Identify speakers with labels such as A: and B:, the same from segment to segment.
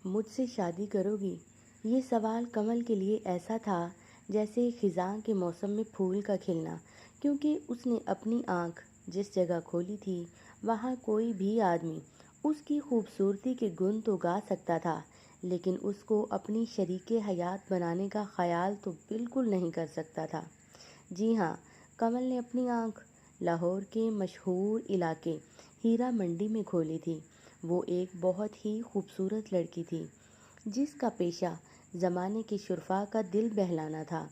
A: مجھ سے شادی کرو گی؟ یہ سوال کمل کے لیے ایسا تھا جیسے خزاں کے موسم میں پھول کا کھلنا، کیونکہ اس نے اپنی آنکھ جس جگہ کھولی تھی وہاں کوئی بھی آدمی اس کی خوبصورتی کے گن تو گا سکتا تھا، لیکن اس کو اپنی شریک حیات بنانے کا خیال تو بالکل نہیں کر سکتا تھا۔ جی ہاں، کمل نے اپنی آنکھ لاہور کے مشہور علاقے ہیرا منڈی میں کھولی تھی۔ وہ ایک بہت ہی خوبصورت لڑکی تھی جس کا پیشہ زمانے کے شرفاء کا دل بہلانا تھا۔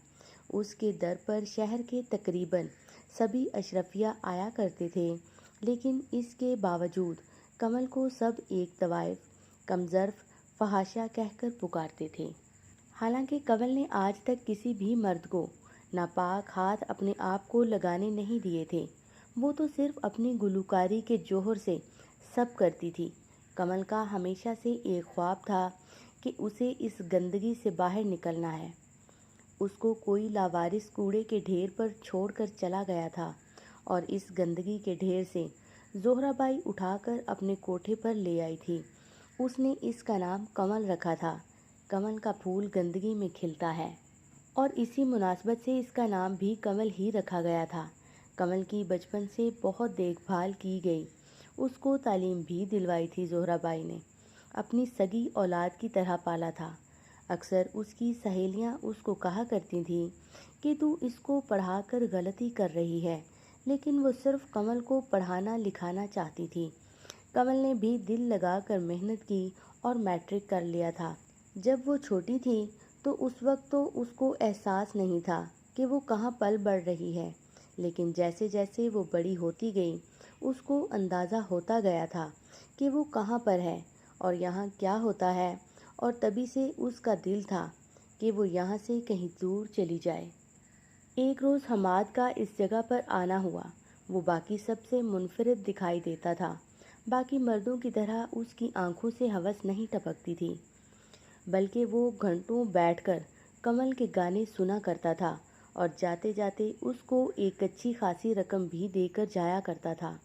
A: اس کے در پر شہر کے تقریباً سبھی اشرفیہ آیا کرتے تھے، لیکن اس کے باوجود کمل کو سب ایک طوائف کمظرف فحاشہ کہہ کر پکارتے تھے۔ حالانکہ کمل نے آج تک کسی بھی مرد کو ناپاک ہاتھ اپنے آپ کو لگانے نہیں دیے تھے۔ وہ تو صرف اپنی گلوکاری کے جوہر سے سب کرتی تھی۔ کمل کا ہمیشہ سے ایک خواب تھا کہ اسے اس گندگی سے باہر نکلنا ہے۔ اس کو کوئی لاوارث کوڑے کے ڈھیر پر چھوڑ کر چلا گیا تھا اور اس گندگی کے ڈھیر سے زہرہ بائی اٹھا کر اپنے کوٹھے پر لے آئی تھی۔ اس نے اس کا نام کمل رکھا تھا۔ کمل کا پھول گندگی میں کھلتا ہے، اور اسی مناسبت سے اس کا نام بھی کمل ہی رکھا گیا تھا۔ کمل کی بچپن سے بہت دیکھ بھال کی گئی، اس کو تعلیم بھی دلوائی تھی۔ زہرہ بائی نے اپنی سگی اولاد کی طرح پالا تھا۔ اکثر اس کی سہیلیاں اس کو کہا کرتی تھیں کہ تو اس کو پڑھا کر غلطی کر رہی ہے، لیکن وہ صرف کمل کو پڑھانا لکھانا چاہتی تھی۔ کمل نے بھی دل لگا کر محنت کی اور میٹرک کر لیا تھا۔ جب وہ چھوٹی تھی تو اس وقت تو اس کو احساس نہیں تھا کہ وہ کہاں پل بڑھ رہی ہے، لیکن جیسے جیسے وہ بڑی ہوتی گئی اس کو اندازہ ہوتا گیا تھا کہ وہ کہاں پر ہے اور یہاں کیا ہوتا ہے، اور تبھی سے اس کا دل تھا کہ وہ یہاں سے کہیں دور چلی جائے۔ ایک روز حماد کا اس جگہ پر آنا ہوا۔ وہ باقی سب سے منفرد دکھائی دیتا تھا۔ باقی مردوں کی طرح اس کی آنکھوں سے ہوس نہیں ٹپکتی تھی، بلکہ وہ گھنٹوں بیٹھ کر کمل کے گانے سنا کرتا تھا اور جاتے جاتے اس کو ایک اچھی خاصی رقم بھی دے کر جایا کرتا تھا۔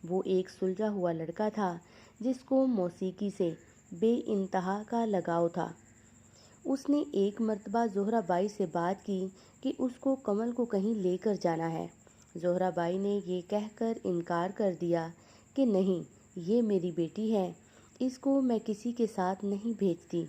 A: وہ ایک سلجھا ہوا لڑکا تھا جس کو موسیقی سے بے انتہا کا لگاؤ تھا۔ اس نے ایک مرتبہ زہرہ بائی سے بات کی کہ اس کو کمل کو کہیں لے کر جانا ہے۔ زہرہ بائی نے یہ کہہ کر انکار کر دیا کہ نہیں، یہ میری بیٹی ہے، اس کو میں کسی کے ساتھ نہیں بھیجتی۔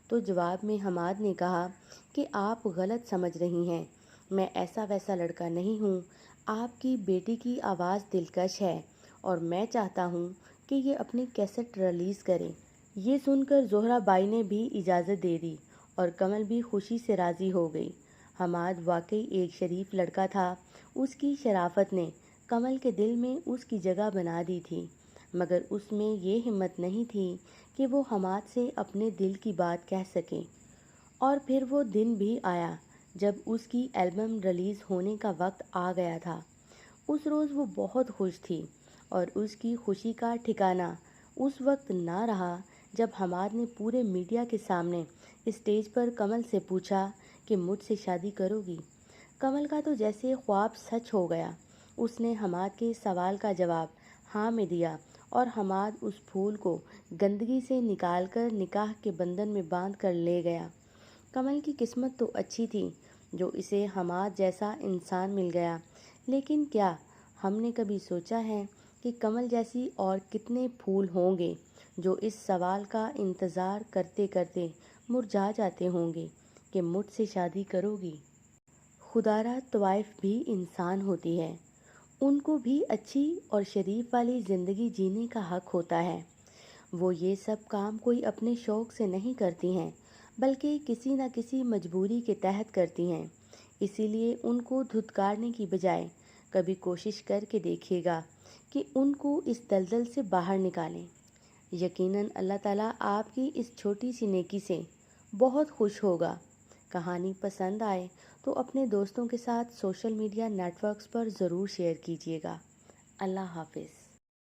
A: تو جواب میں حماد نے کہا کہ آپ غلط سمجھ رہی ہیں، میں ایسا ویسا لڑکا نہیں ہوں۔ آپ کی بیٹی کی آواز دلکش ہے اور میں چاہتا ہوں کہ یہ اپنی کیسٹ ریلیز کرے۔ یہ سن کر زہرہ بائی نے بھی اجازت دے دی اور کمل بھی خوشی سے راضی ہو گئی۔ حماد واقعی ایک شریف لڑکا تھا۔ اس کی شرافت نے کمل کے دل میں اس کی جگہ بنا دی تھی، مگر اس میں یہ ہمت نہیں تھی کہ وہ حماد سے اپنے دل کی بات کہہ سکے۔ اور پھر وہ دن بھی آیا جب اس کی البم ریلیز ہونے کا وقت آ گیا تھا۔ اس روز وہ بہت خوش تھی، اور اس کی خوشی کا ٹھکانہ اس وقت نہ رہا جب حماد نے پورے میڈیا کے سامنے اسٹیج پر کمل سے پوچھا کہ مجھ سے شادی کرو گی؟ کمل کا تو جیسے خواب سچ ہو گیا۔ اس نے حماد کے سوال کا جواب ہاں میں دیا، اور حماد اس پھول کو گندگی سے نکال کر نکاح کے بندھن میں باندھ کر لے گیا۔ کمل کی قسمت تو اچھی تھی جو اسے حماد جیسا انسان مل گیا، لیکن کیا ہم نے کبھی سوچا ہے کہ کمل جیسی اور کتنے پھول ہوں گے جو اس سوال کا انتظار کرتے کرتے مرجھا جاتے ہوں گے کہ مجھ سے شادی کرو گی؟ خدارا طوائف بھی انسان ہوتی ہے، ان کو بھی اچھی اور شریف والی زندگی جینے کا حق ہوتا ہے۔ وہ یہ سب کام کوئی اپنے شوق سے نہیں کرتی ہیں، بلکہ کسی نہ کسی مجبوری کے تحت کرتی ہیں۔ اسی لیے ان کو دھتکارنے کی بجائے کبھی کوشش کر کے دیکھیے گا کہ ان کو اس دلدل سے باہر نکالیں۔ یقیناً اللہ تعالیٰ آپ کی اس چھوٹی سی نیکی سے بہت خوش ہوگا۔ کہانی پسند آئے تو اپنے دوستوں کے ساتھ سوشل میڈیا نیٹ ورکس پر ضرور شیئر کیجیے گا۔ اللہ حافظ۔